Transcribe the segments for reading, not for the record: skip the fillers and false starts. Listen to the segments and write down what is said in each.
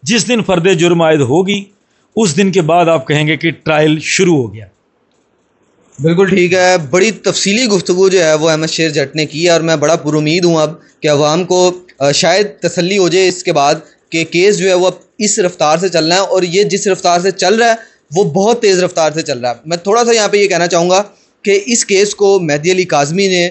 जिस दिन फर्द जुर्म आयद होगी उस दिन के बाद आप कहेंगे कि ट्रायल शुरू हो गया। बिल्कुल ठीक है। बड़ी तफसीली गुफ्तगू जो है वो अहमद शेर जट ने की है और मैं बड़ा पुरुमीद हूँ अब कि अवाम को शायद तसल्ली हो जाए इसके बाद कि केस जो है वो अब इस रफ्तार से चलना है, और ये जिस रफ्तार से चल रहा है वो बहुत तेज़ रफ्तार से चल रहा है। मैं थोड़ा सा यहाँ पे ये कहना चाहूँगा कि इस केस को मेहदी अली काज़मी ने,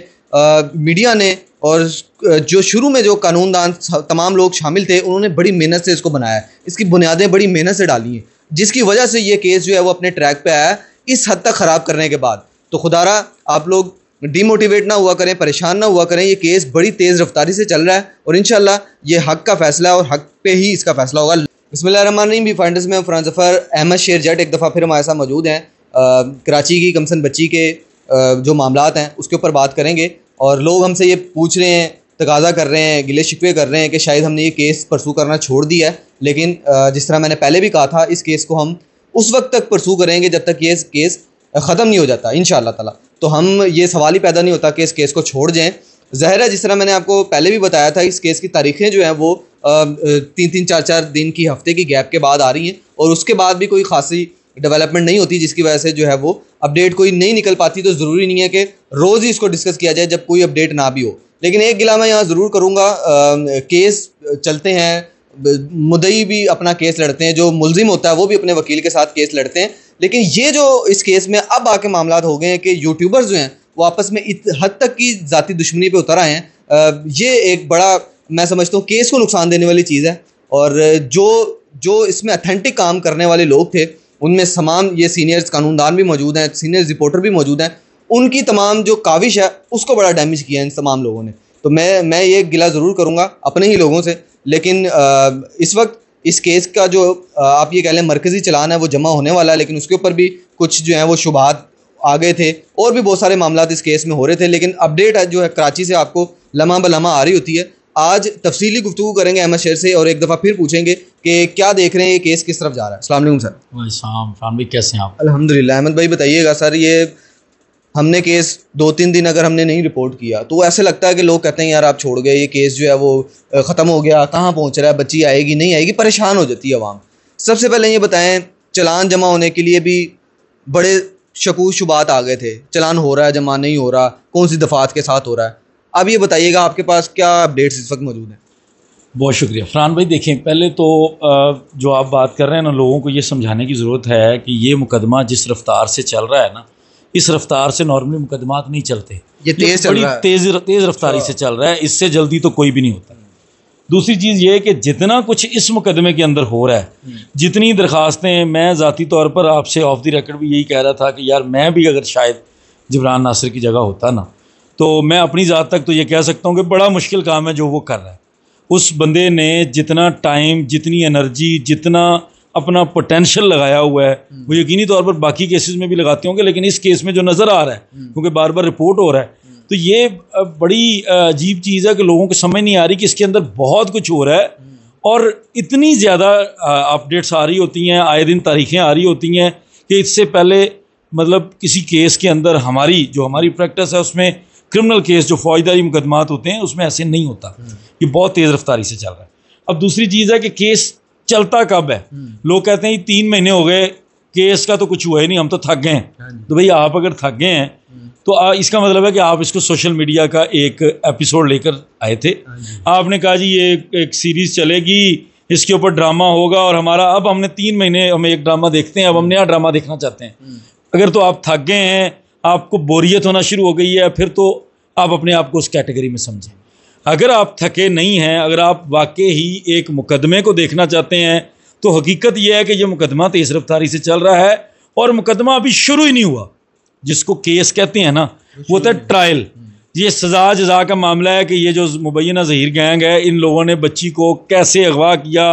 मीडिया ने और जो शुरू में जो कानूनदान तमाम लोग शामिल थे उन्होंने बड़ी मेहनत से इसको बनाया है, इसकी बुनियादें बड़ी मेहनत से डाली हैं, जिसकी वजह से ये केस जो है वो अपने ट्रैक पे आया है इस हद तक ख़राब करने के बाद। तो खुदारा आप लोग डीमोटिवेट ना हुआ करें, परेशान ना हुआ करें, ये केस बड़ी तेज़ रफ्तारी से चल रहा है और इंशाल्लाह ये हक़ का फ़ैसला है और हक़ पे ही इसका फ़ैसला होगा। बिस्मिल्लाहिर्रहमानिर्रहीम। भी फाइंडर्स में फ़रहान ज़फ़र, अहमद शेर जट एक दफ़ा फिर हमारे साथ मौजूद हैं। कराची की कमसन बच्ची के जो मामलात हैं उसके ऊपर बात करेंगे और लोग हमसे ये पूछ रहे हैं, तकाजा कर रहे हैं, गिले शिकवे कर रहे हैं कि शायद हमने ये केस परसू करना छोड़ दिया है, लेकिन जिस तरह मैंने पहले भी कहा था इस केस को हम उस वक्त तक परसू करेंगे जब तक ये केस ख़त्म नहीं हो जाता इंशाअल्लाह ताला। तो हम ये सवाल ही पैदा नहीं होता कि इस केस को छोड़ जाएँ। ज़ाहिर है जिस तरह मैंने आपको पहले भी बताया था इस केस की तारीखें जो हैं वो 3-3 4-4 दिन की, हफ्ते की गैप के बाद आ रही हैं और उसके बाद भी कोई खासी डेवलपमेंट नहीं होती, जिसकी वजह से जो है वो अपडेट कोई नहीं निकल पाती। तो ज़रूरी नहीं है कि रोज़ ही इसको डिस्कस किया जाए जब कोई अपडेट ना भी हो। लेकिन एक गिला मैं यहाँ ज़रूर करूँगा, केस चलते हैं, मुद्दई भी अपना केस लड़ते हैं, जो मुलजिम होता है वो भी अपने वकील के साथ केस लड़ते हैं। लेकिन ये जो इस केस में अब आके मामला हो गए हैं कि यूट्यूबर्स जो हैं वो आपस में इस हद तक की ज़ाती दुश्मनी पे उतर आए हैं, ये एक बड़ा मैं समझता हूँ केस को नुकसान देने वाली चीज़ है। और जो इसमें अथेंटिक काम करने वाले लोग थे उनमें तमाम ये सीनियर्स कानूनदान भी मौजूद हैं, सीनियर रिपोर्टर भी मौजूद हैं, उनकी तमाम जो काविश है उसको बड़ा डैमेज किया है इन तमाम लोगों ने। तो मैं ये गिला ज़रूर करूँगा अपने ही लोगों से। लेकिन इस वक्त इस केस का जो आप ये कह लें मरकज़ी चलान है वो जमा होने वाला है, लेकिन उसके ऊपर भी कुछ जो है वो शुबहात आ गए थे और भी बहुत सारे मामला इस केस में हो रहे थे। लेकिन अपडेट जो है कराची से आपको लम्हा ब लम्हा आ रही होती है। आज तफसीली गुफ्तगू करेंगे अहमद शेर से और एक दफ़ा फिर पूछेंगे कि क्या देख रहे हैं, ये केस किस तरफ जा रहा है। अस्सलाम वालेकुम सर। वालेकुम, कैसे हैं आप? अल्हम्दुलिल्लाह। अहमद भाई बताइएगा सर, ये हमने केस 2-3 दिन अगर हमने नहीं रिपोर्ट किया तो ऐसे लगता है कि लोग कहते हैं यार आप छोड़ गए, ये केस जो है वो ख़त्म हो गया, कहाँ पहुँच रहा है, बच्ची आएगी नहीं आएगी, परेशान हो जाती है अवाम। सबसे पहले ये बताएं, चलान जमा होने के लिए भी बड़े शकूक शुबात आ गए थे, चलान हो रहा है, जमा नहीं हो रहा, कौन सी दफ़ात के साथ हो रहा है। अब ये बताइएगा आपके पास क्या अपडेट्स इस वक्त मौजूद हैं। बहुत शुक्रिया फरहान भाई। देखें, पहले तो जो आप बात कर रहे हैं ना, लोगों को ये समझाने की ज़रूरत है कि ये मुकदमा जिस रफ्तार से चल रहा है ना, इस रफ्तार से नॉर्मली मुकदमात नहीं चलते। ये बड़ी तेज़ रफ्तारी से चल रहा है, इससे जल्दी तो कोई भी नहीं होता। दूसरी चीज़ ये है कि जितना कुछ इस मुकदमे के अंदर हो रहा है, जितनी दरख्वास्तें, मैं ज़ाती तौर पर आपसे ऑफ द रिकॉर्ड भी यही कह रहा था कि यार मैं भी अगर शायद जबरान नासिर की जगह होता ना, तो मैं अपनी ज़ात तक तो ये कह सकता हूँ कि बड़ा मुश्किल काम है जो वो कर रहा है। उस बंदे ने जितना टाइम, जितनी एनर्जी, जितना अपना पोटेंशियल लगाया हुआ है वो यकीनी तौर पर बाकी केसेस में भी लगाते होंगे, लेकिन इस केस में जो नज़र आ रहा है क्योंकि बार बार रिपोर्ट हो रहा है, तो ये बड़ी अजीब चीज़ है कि लोगों को समझ नहीं आ रही कि इसके अंदर बहुत कुछ हो रहा है और इतनी ज़्यादा अपडेट्स आ रही होती हैं, आए दिन तारीखें आ रही होती हैं कि इससे पहले मतलब किसी केस के अंदर हमारी प्रैक्टिस है उसमें क्रिमिनल केस जो फौजदारी मुकदमात होते हैं उसमें ऐसे नहीं होता। ये बहुत तेज़ रफ्तारी से चल रहा है। अब दूसरी चीज़ है कि केस चलता कब है। लोग कहते हैं 3 महीने हो गए, केस का तो कुछ हुआ ही नहीं, हम तो थक गए हैं। तो भाई आप अगर थक गए हैं तो इसका मतलब है कि आप इसको सोशल मीडिया का एक एपिसोड लेकर आए थे, आपने कहा जी ये एक सीरीज़ चलेगी, इसके ऊपर ड्रामा होगा और हमारा अब हमने 3 महीने हम एक ड्रामा देखते हैं, अब हम नया ड्रामा देखना चाहते हैं। अगर तो आप थक गए हैं, आपको बोरियत होना शुरू हो गई है, फिर तो आप अपने आप को उस कैटेगरी में समझें। अगर आप थके नहीं हैं, अगर आप वाकई ही एक मुकदमे को देखना चाहते हैं, तो हकीकत यह है कि यह मुकदमा तेज़ रफ्तारी से चल रहा है और मुकदमा अभी शुरू ही नहीं हुआ। जिसको केस कहते हैं ना, वो था ट्रायल। ये सज़ा जज़ा का मामला है कि ये जो मुबैना ज़हीर गैंग है, इन लोगों ने बच्ची को कैसे अगवा किया,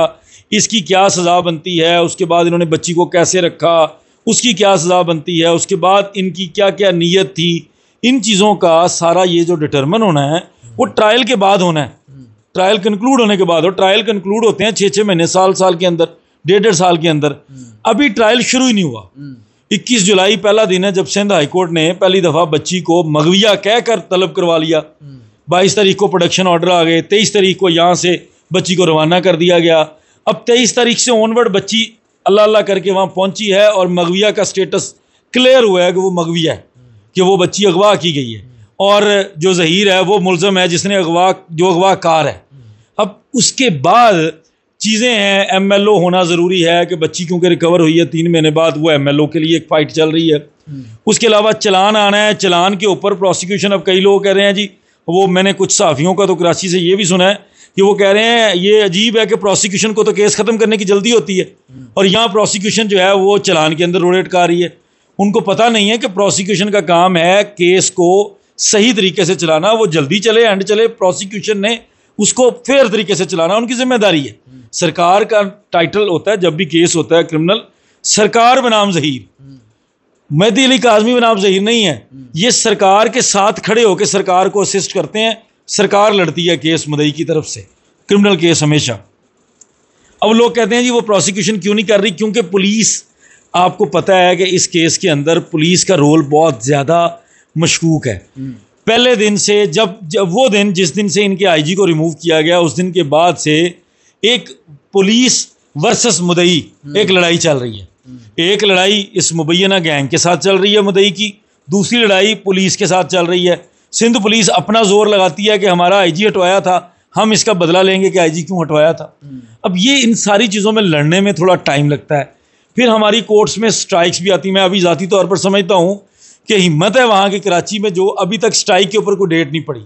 इसकी क्या सज़ा बनती है, उसके बाद इन्होंने बच्ची को कैसे रखा, उसकी क्या सज़ा बनती है, उसके बाद इनकी क्या क्या नीयत थी, इन चीज़ों का सारा ये जो डिटरमिन होना है वो ट्रायल के बाद होना है। ट्रायल कंक्लूड होने के बाद, और ट्रायल कंक्लूड होते हैं 6-6 महीने, साल के अंदर, 1.5 साल के अंदर। अभी ट्रायल शुरू ही नहीं हुआ। 21 जुलाई पहला दिन है जब सिंध हाई कोर्ट ने पहली दफ़ा बच्ची को मगविया कहकर तलब करवा लिया। 22 तारीख को प्रोडक्शन ऑर्डर आ गए, 23 तारीख को यहाँ से बच्ची को रवाना कर दिया गया। अब 23 तारीख से ऑनवर्ड बच्ची अल्लाह अल्लाह करके वहाँ पहुँची है और मगविया का स्टेटस क्लियर हुआ है कि वो मगविया है, कि वो बच्ची अगवा की गई है और जो ज़हीर है वो मुलज़म है जिसने जो अगवाकार है। अब उसके बाद चीज़ें हैं, MLO होना ज़रूरी है कि बच्ची क्योंकि रिकवर हुई है 3 महीने बाद, वो MLO के लिए एक फ़ाइट चल रही है। उसके अलावा चलान आना है, चलान के ऊपर प्रोसिक्यूशन, अब कई लोग कह रहे हैं जी, वो मैंने कुछ सहाफ़ियों का तो कराची से ये भी सुना है कि वो कह रहे हैं ये अजीब है कि प्रोसिक्यूशन को तो केस ख़त्म करने की जल्दी होती है और यहाँ प्रोसिक्यूशन जो है वो चलान के अंदर रोड अटका रही है। उनको पता नहीं है कि प्रोसिक्यूशन का काम है केस को सही तरीके से चलाना, वो जल्दी चले एंड चले, प्रोसिक्यूशन ने उसको फेयर तरीके से चलाना उनकी जिम्मेदारी है। सरकार का टाइटल होता है जब भी केस होता है क्रिमिनल, सरकार बनाम ज़हीर, मेहदी अली काज़मी बनाम ज़हीर नहीं है, ये सरकार के साथ खड़े होकर सरकार को असिस्ट करते हैं, सरकार लड़ती है केस मुद्दई की तरफ से, क्रिमिनल केस हमेशा। अब लोग कहते हैं जी वो प्रोसिक्यूशन क्यों नहीं कर रही, क्योंकि पुलिस, आपको पता है कि इस केस के अंदर पुलिस का रोल बहुत ज़्यादा मशकूक है। पहले दिन से जब वो दिन जिस दिन से इनके IG को रिमूव किया गया, उस दिन के बाद से एक पुलिस वर्सेस मुद्दई एक लड़ाई चल रही है। एक लड़ाई इस मुबैना गैंग के साथ चल रही है मुद्दई की, दूसरी लड़ाई पुलिस के साथ चल रही है। सिंध पुलिस अपना जोर लगाती है कि हमारा IG हटवाया था, हम इसका बदला लेंगे कि IG क्यों हटवाया था। अब ये इन सारी चीज़ों में लड़ने में थोड़ा टाइम लगता है। फिर हमारी कोर्ट्स में स्ट्राइक्स भी आती। मैं अभी ज़ाती तौर पर समझता हूँ कि हिम्मत है वहाँ की कराची में जो अभी तक स्ट्राइक के ऊपर कोई डेट नहीं पड़ी।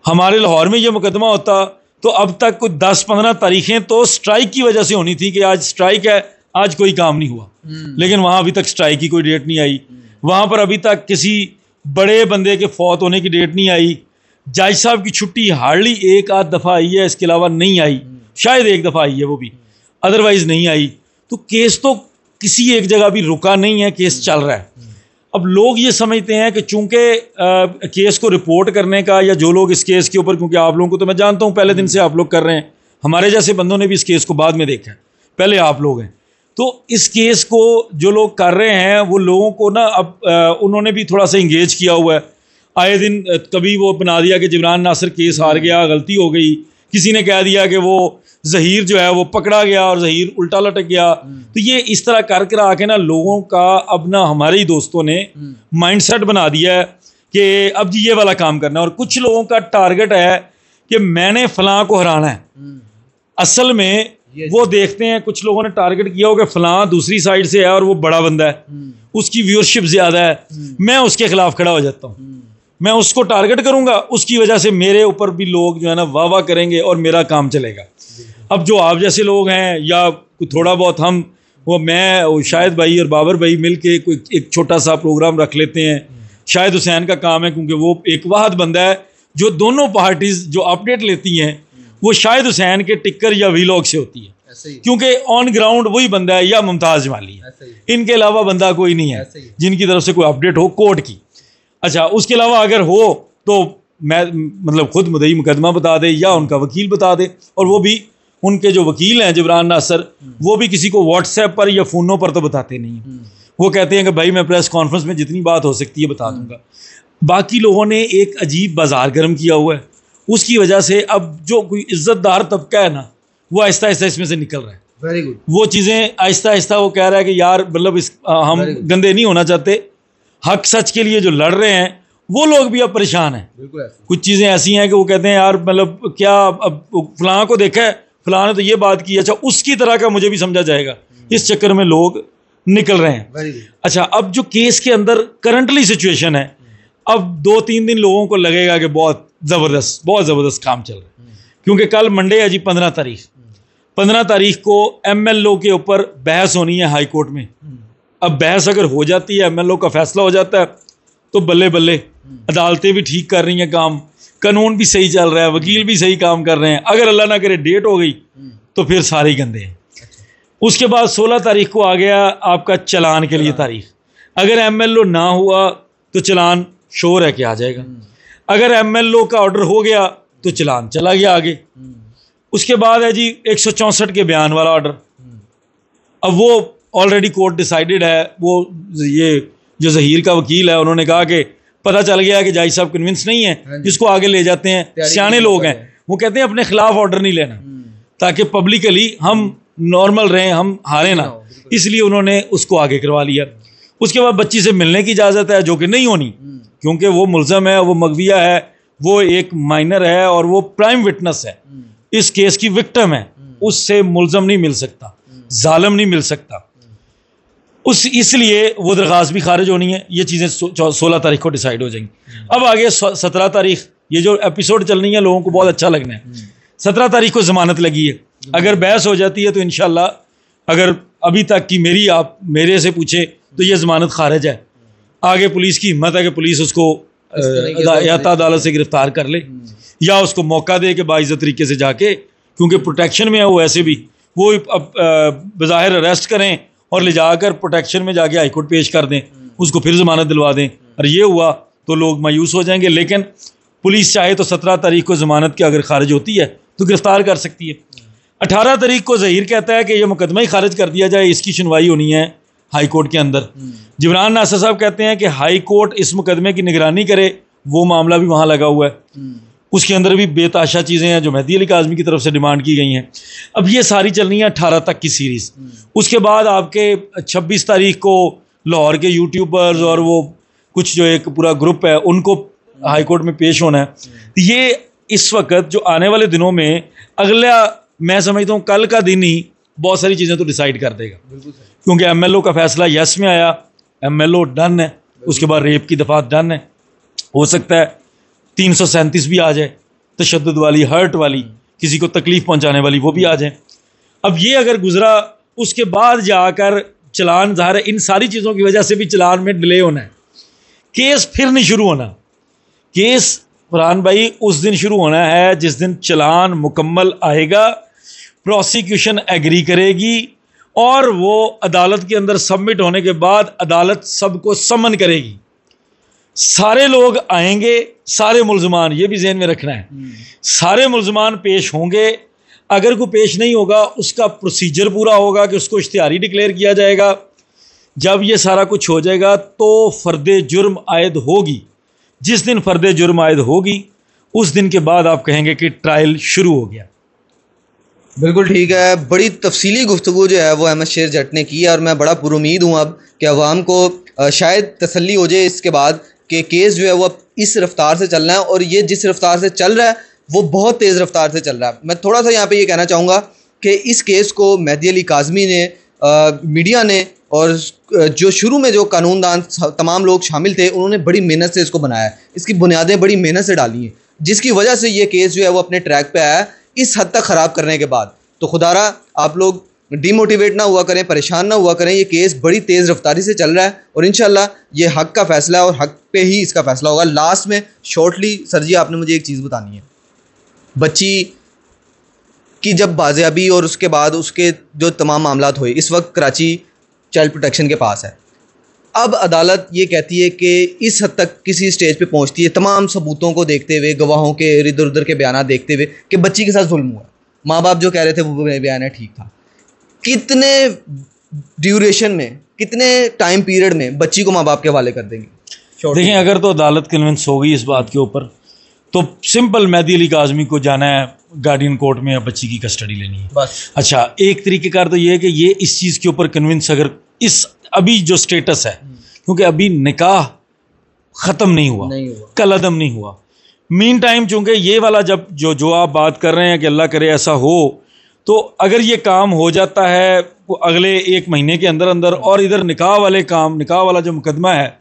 हमारे लाहौर में ये मुकदमा होता तो अब तक कोई 10-15 तारीखें तो स्ट्राइक की वजह से होनी थी कि आज स्ट्राइक है, आज कोई काम नहीं हुआ, लेकिन वहाँ अभी तक स्ट्राइक की कोई डेट नहीं आई। वहाँ पर अभी तक किसी बड़े बंदे के फौत होने की डेट नहीं आई। जज साहब की छुट्टी हार्डली 1-8 दफ़ा आई है, इसके अलावा नहीं आई, शायद 1 दफ़ा आई है वो भी, अदरवाइज़ नहीं आई। तो केस तो किसी एक जगह भी रुका नहीं है, केस चल रहा है। अब लोग ये समझते हैं कि चूंकि केस को रिपोर्ट करने का, या जो लोग इस केस के ऊपर, क्योंकि आप लोगों को तो मैं जानता हूँ पहले दिन से आप लोग कर रहे हैं, हमारे जैसे बंदों ने भी इस केस को बाद में देखा है, पहले आप लोग हैं, तो इस केस को जो लोग कर रहे हैं वो लोगों को ना अब उन्होंने भी थोड़ा सा इंगेज किया हुआ है। आए दिन कभी वो बना दिया कि जिब्रान नासिर केस हार गया, गलती हो गई, किसी ने कह दिया कि वो ज़हीर जो है वो पकड़ा गया और ज़हीर उल्टा लटक गया। तो ये इस तरह कर कर आके ना लोगों का अब ना हमारे ही दोस्तों ने माइंडसेट बना दिया है कि अब जी ये वाला काम करना है। और कुछ लोगों का टारगेट है कि मैंने फलां को हराना है। असल में वो देखते हैं, कुछ लोगों ने टारगेट किया हो कि फलां दूसरी साइड से है और वो बड़ा बंदा है, उसकी व्यूअरशिप ज़्यादा है, मैं उसके खिलाफ खड़ा हो जाता हूँ, मैं उसको टारगेट करूँगा, उसकी वजह से मेरे ऊपर भी लोग जो है ना वाह वाह करेंगे और मेरा काम चलेगा। अब जो आप जैसे लोग हैं या थोड़ा बहुत हम, वो मैं और शाहिद भाई और बाबर भाई मिल के कोई एक छोटा सा प्रोग्राम रख लेते हैं। शाहिद हुसैन का काम है, क्योंकि वो एक वाहद बंदा है जो दोनों पार्टीज़ जो अपडेट लेती हैं वो शाहिद हुसैन के टिक्कर या वीलॉग से होती है, क्योंकि ऑन ग्राउंड वही बंदा है या मुमताज़ जमाली है, इनके अलावा बंदा कोई नहीं है जिनकी तरफ से कोई अपडेट हो कोर्ट की। अच्छा, उसके अलावा अगर हो तो मैं मतलब खुद मुद्दई मुकदमा बता दे या उनका वकील बता दे, और वो भी उनके जो वकील हैं जिब्रान नासिर, वो भी किसी को व्हाट्सएप पर या फ़ोनों पर तो बताते नहीं हैं। वो कहते हैं कि भाई मैं प्रेस कॉन्फ्रेंस में जितनी बात हो सकती है बता दूंगा। बाकी लोगों ने एक अजीब बाजार गर्म किया हुआ है, उसकी वजह से अब जो कोई इज्जतदार तबका है ना वो आहिस्ता आहिस्ता इसमें से निकल रहा है। Very good. वो चीज़ें आहिस्ता आहिस्ता वो कह रहा है कि यार मतलब हम गंदे नहीं होना चाहते, हक सच के लिए जो लड़ रहे हैं वो लोग भी अब परेशान हैं। कुछ चीज़ें ऐसी हैं कि वो कहते हैं यार मतलब क्या, अब फलां को देखा है, फलां ने तो ये बात की, अच्छा उसकी तरह का मुझे भी समझा जाएगा, इस चक्कर में लोग निकल रहे हैं। अच्छा, अब जो केस के अंदर करंटली सिचुएशन है, अब 2-3 दिन लोगों को लगेगा कि बहुत ज़बरदस्त काम चल रहा है, क्योंकि कल मंडे है जी 15 तारीख। 15 तारीख को MLO के ऊपर बहस होनी है हाई कोर्ट में। अब बहस अगर हो जाती है, MLO का फैसला हो जाता है, तो बल्ले बल्ले अदालतें भी ठीक कर रही हैं काम, कानून भी सही चल रहा है, वकील भी सही काम कर रहे हैं। अगर अल्लाह ना करे डेट हो गई तो फिर सारे ही गंदे हैं। उसके बाद 16 तारीख को आ गया आपका चलान के लिए तारीख। अगर MLO ना हुआ तो चलान श्योर है कि आ जाएगा, अगर MLO का ऑर्डर हो गया तो चलान चला गया आगे। उसके बाद है जी 164 के बयान वाला ऑर्डर। अब वो ऑलरेडी कोर्ट डिसाइडेड है, वो ये जो ज़हीर का वकील है उन्होंने कहा कि पता चल गया है कि जज साहब कन्विंस नहीं है, जिसको आगे ले जाते हैं, सियाने लोग हैं, वो कहते हैं अपने खिलाफ ऑर्डर नहीं लेना, ताकि पब्लिकली हम नॉर्मल रहें, हम हारे ना, इसलिए उन्होंने उसको आगे करवा लिया। उसके बाद बच्ची से मिलने की इजाज़त है, जो कि नहीं होनी, क्योंकि वो मुल्ज़म है, वो मगविया है, वो एक माइनर है और वो प्राइम विटनेस है, इस केस की विक्टिम है, उससे मुल्ज़म नहीं मिल सकता, जालिम नहीं मिल सकता। इसलिए वो दरख्वास्त भी खारिज होनी है। ये चीज़ें 16 तारीख को डिसाइड हो जाएंगी। अब आगे 17 तारीख, ये जो एपिसोड चल रही है लोगों को बहुत अच्छा लगना है। 17 तारीख को ज़मानत लगी है। अगर बहस हो जाती है तो इंशाल्लाह, अगर अभी तक की आप मेरे से पूछे तो ये ज़मानत खारिज है। आगे पुलिस की हिम्मत है कि पुलिस उसको अदालत से गिरफ्तार कर ले या उसको मौका दे कि बाइज़्ज़त तरीके से जाके, क्योंकि प्रोटेक्शन में है वो, ऐसे भी वो बज़ाहिर अरेस्ट करें और ले जाकर प्रोटेक्शन में जाके हाईकोर्ट पेश कर दें, उसको फिर ज़मानत दिलवा दें, और ये हुआ तो लोग मायूस हो जाएंगे। लेकिन पुलिस चाहे तो 17 तारीख को ज़मानत की अगर खारिज होती है तो गिरफ्तार कर सकती है। 18 तारीख को ज़हीर कहता है कि यह मुकदमा ही खारिज कर दिया जाए, इसकी सुनवाई होनी है हाई कोर्ट के अंदर। जिब्रान नासर साहब कहते हैं कि हाई कोर्ट इस मुकदमे की निगरानी करे, वो मामला भी वहाँ लगा हुआ है, उसके अंदर भी बेताशा चीज़ें हैं जो मेहदी अली काज़मी की तरफ से डिमांड की गई हैं। अब ये सारी चल रही है 18 तक की सीरीज़। उसके बाद आपके 26 तारीख को लाहौर के यूट्यूबर्स और वो कुछ जो एक पूरा ग्रुप है उनको हाई कोर्ट में पेश होना है। ये इस वक्त जो आने वाले दिनों में, अगला मैं समझता हूँ कल का दिन ही बहुत सारी चीज़ें तो डिसाइड कर देगा, क्योंकि MLO का फैसला यस में आया, MLO डन है, उसके बाद रेप की दफात डन है, हो सकता है 337 भी आ जाए, तशद्दुद वाली, हर्ट वाली, किसी को तकलीफ़ पहुंचाने वाली, वो भी आ जाए। अब ये अगर गुजरा, उसके बाद जाकर चलान, ज़ाहिर है इन सारी चीज़ों की वजह से भी चलान में डिले होना है, केस फिर नहीं शुरू होना। केस फरहान भाई उस दिन शुरू होना है जिस दिन चलान मुकम्मल आएगा, प्रोसिक्यूशन एग्री करेगी और वो अदालत के अंदर सबमिट होने के बाद अदालत सबको समन करेगी। सारे लोग आएंगे, सारे मुल्ज़मान, ये भी ज़हन में रखना है, सारे मुल्ज़मान पेश होंगे। अगर कोई पेश नहीं होगा उसका प्रोसीजर पूरा होगा कि उसको इश्तिहारी डिक्लेयर किया जाएगा। जब ये सारा कुछ हो जाएगा तो फ़र्द जुर्म आयद होगी। जिस दिन फ़र्द जुर्म आयद होगी उस दिन के बाद आप कहेंगे कि ट्रायल शुरू हो गया। बिल्कुल ठीक है। बड़ी तफसीली गुफ्तगू जो है वो अहमद शेर जट ने की है और मैं बड़ा पुरुमीद हूँ अब कि अवाम को शायद तसल्ली हो जाए इसके बाद कि केस जो है वो अब इस रफ्तार से चलना है, और ये जिस रफ्तार से चल रहा है वो बहुत तेज़ रफ्तार से चल रहा है। मैं थोड़ा सा यहाँ पे ये कहना चाहूँगा कि इस केस को मेहदी अली काज़मी ने, मीडिया ने और जो शुरू में जो कानूनदान तमाम लोग शामिल थे, उन्होंने बड़ी मेहनत से इसको बनाया है, इसकी बुनियादें बड़ी मेहनत से डाली हैं, जिसकी वजह से ये केस जो है वो अपने ट्रैक पे आया इस हद तक ख़राब करने के बाद। तो खुदारा आप लोग डीमोटिवेट ना हुआ करें, परेशान ना हुआ करें, ये केस बड़ी तेज़ रफ्तारी से चल रहा है और इंशाल्लाह ये हक़ का फ़ैसला है और हक़ पे ही इसका फ़ैसला होगा। लास्ट में शॉर्टली सर जी आपने मुझे एक चीज़ बतानी है, बच्ची की जब बाजियाबी और उसके बाद उसके जो तमाम मामलात हुए, इस वक्त कराची चाइल्ड प्रोटेक्शन के पास है। अब अदालत ये कहती है कि इस हद तक किसी स्टेज पे पहुंचती है तमाम सबूतों को देखते हुए, गवाहों के इधर उधर के बयान देखते हुए कि बच्ची के साथ जुल्म हुआ, माँ बाप जो कह रहे थे वो बयान है ठीक था। कितने ड्यूरेशन में, कितने टाइम पीरियड में बच्ची को माँ बाप के हवाले कर देंगे? देखें, अगर तो अदालत कन्विंस हो गई इस बात के ऊपर तो सिंपल मेहदी अली काज़मी को जाना है गार्डियन कोर्ट में या बच्ची की कस्टडी लेनी है बस। अच्छा, एक तरीक़ेकार तो ये है कि ये इस चीज़ के ऊपर कन्विंस, अगर इस अभी जो स्टेटस है, क्योंकि अभी निकाह ख़त्म नहीं हुआ, कलअदम नहीं हुआ, मीन टाइम चूँकि ये वाला जब जो आप बात कर रहे हैं कि अल्लाह करे ऐसा हो, तो अगर ये काम हो जाता है वो अगले 1 महीने के अंदर अंदर, और इधर निकाह वाले काम, निकाह वाला जो मुकदमा है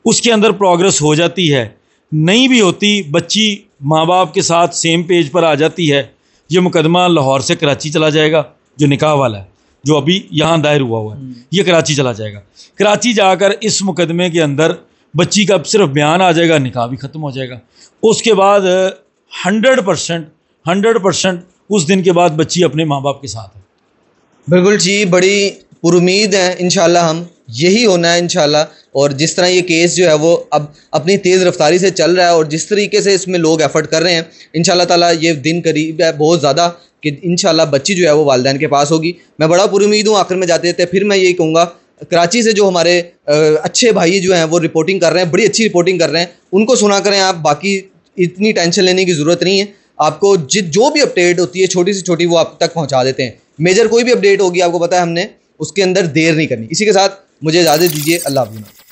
उसके अंदर प्रोग्रेस हो जाती है, नहीं भी होती, बच्ची माँ बाप के साथ सेम पेज पर आ जाती है, ये मुकदमा लाहौर से कराची चला जाएगा, जो निकाह वाला है जो अभी यहाँ दायर हुआ है, ये कराची चला जाएगा। कराची जाकर इस मुकदमे के अंदर बच्ची का सिर्फ बयान आ जाएगा, निकाह भी ख़त्म हो जाएगा। उसके बाद 100% उस दिन के बाद बच्ची अपने माँ बाप के साथ है। बिल्कुल जी, बड़ी पुरुमीद है, इंशाल्लाह हम यही होना है इंशाल्लाह। और जिस तरह ये केस जो है वो अब अपनी तेज़ रफ्तारी से चल रहा है और जिस तरीके से इसमें लोग एफर्ट कर रहे हैं, इंशाल्लाह ताला ये दिन करीब है बहुत ज़्यादा कि इंशाल्लाह बच्ची जो है वो वालिदैन के पास होगी। मैं बड़ा पुरुमीद हूँ। आखिर में जाते जाते फिर मैं यही कहूँगा, कराची से जो हमारे अच्छे भाई जो हैं वो रिपोर्टिंग कर रहे हैं, बड़ी अच्छी रिपोर्टिंग कर रहे हैं, उनको सुना करें आप, बाकी इतनी टेंशन लेने की ज़रूरत नहीं है। आपको जो भी अपडेट होती है छोटी से छोटी वो आप तक पहुंचा देते हैं। मेजर कोई भी अपडेट होगी आपको पता है हमने उसके अंदर देर नहीं करनी। इसी के साथ मुझे इजाज़त दीजिए, अल्लाह हाफ़िज़।